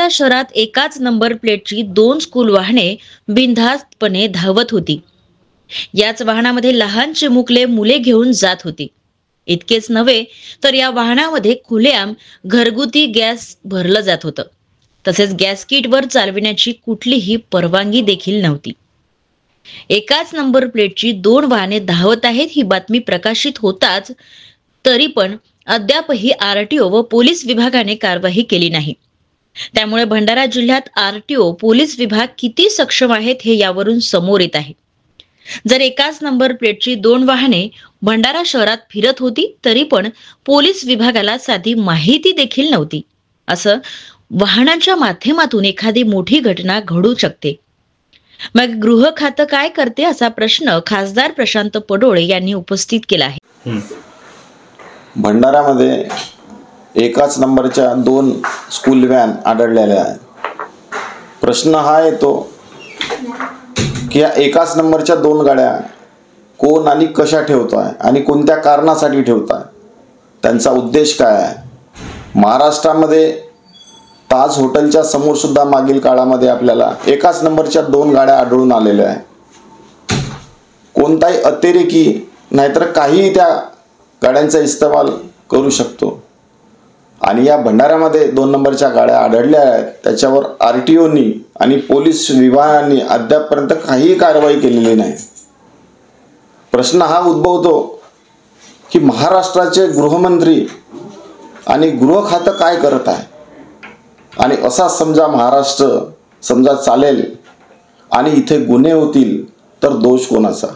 शहरात एकाच नंबर प्लेटची 2 स्कूल वाहने बिनधास्तपणे धावत होती. याच वाहनामध्ये लहान चिमुकले मुले घेऊन जात होती. इतकेच नव्हे तर या वाहनामध्ये खुलेआम घरगुती गॅस भरलं जात होतं. तसेच गॅस किटवर चालविण्याची कुठलीही परवानगी देखील नव्हती. एकाच नंबर प्लेटची 2 वाहने धावत आहेत ही बातमी प्रकाशित होताच तरी पण अद्यापही आरटीओ व पोलीस विभागाने कारवाई केली नाही. त्यामुळे भंडारा जिल्ह्यात आरटीओ पोलीस विभाग किती सक्षम आहेत हे यावरून समोर येत आहे. जर एकाच नंबर प्लेटची 2 वाहने भंडारा शहरात फिरत होती तरी पण पोलीस विभागाला साधी माहिती देखील नव्हती. असं वाहनांच्या माध्यमातून एखादी मोठी घटना घडू शकते. मग गृह खातं काय करते असा प्रश्न खासदार प्रशांत पडोळे यांनी उपस्थित केला आहे. भंडारामध्ये एकाच नंबरच्या 2 स्कूल व्हॅन आढळलेल्या आहेत. प्रश्न हा येतो की या एकाच नंबरच्या 2 गाड्या कोण आणि कशा ठेवताय आणि कोणत्या कारणासाठी ठेवताय, त्यांचा उद्देश काय आहे. महाराष्ट्रामध्ये ताज हॉटेलच्या समोर सुद्धा मागील काळामध्ये आपल्याला एकाच नंबरच्या 2 गाड्या आढळून आलेल्या आहेत. कोणताही अतिरेकी नाहीतर काहीही त्या गाड्यांचा इस्तेमाल करू शकतो. आणि या भंडाऱ्यामध्ये 2 नंबरच्या गाड्या आढळल्या आहेत, त्याच्यावर आरटीओनी आणि पोलीस विभागाने अद्यापपर्यंत काहीही कारवाई केलेली नाही. प्रश्न हा उद्भवतो की महाराष्ट्राचे गृहमंत्री आणि गृह खातं काय करत आहे. आणि असा समजा महाराष्ट्र चालेल आणि इथे गुन्हे होतील तर दोष कोणाचा.